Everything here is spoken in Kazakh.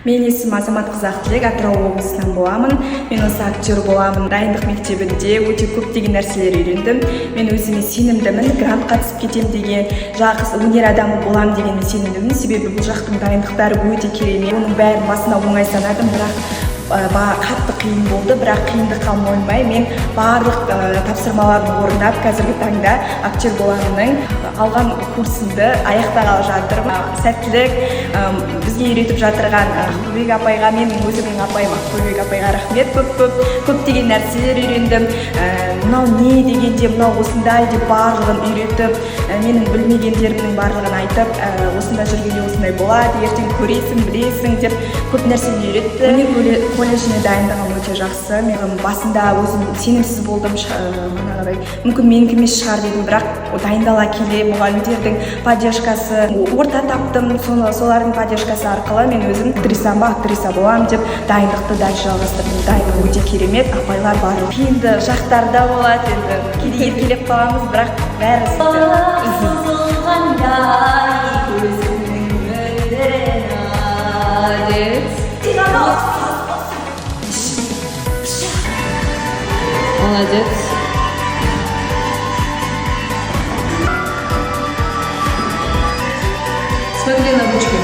Мен есімім Азамат Қызақтілек, Атырау облысынан боламын. Мен осы актер боламын. Дайындық мектебінде өте көптеген нәрселер үйрендім. Мен өзіме сенімдімін, грант қатысып кетем деген, жақсы өнер адамы болам деген сенімдімін. Себебі бұл жақтың дайындықтары өте керемет. Оның бәрін басына оңай санадым, бірақ қатты қиын болды, бірақ қиындыққа мойымай мен барлық тапсырмаларын орындап, қазіргі таңда актер боламының алған курсымды аяқтағалы жатырмын. Сәттілік бізге үйретіп жатырған Ақбөбек апайға, менің өзімнің апайым Ақбөбек апайға рахмет. Көптеген нәрселер үйрендім. Мынау не дегенде, мынау осындай деп барлығын үйретіп, менің білмегендерімнің барлығын айтып, осында жүргенде осындай болады, ертең көресің, білесің деп көп нәрсені үйретті. Колледжіне дайындығым өте жақсы. Мен басында өзім сенімсіз болдым, мүмкін менікі емес шығар дедім, бірақ дайындала келе мұғалімдердің поддержкасы, орта таптым. Солардың поддержкасы арқылы мен өзім актриса боламын деп дайындықты дальше жалғастырдым. Дайындық өте керемет, апайлар барлық қиынды жақтарда болады, енді кейде еркелеп қаламыз, бірақ бәрі Молодец. Смотри на ручку.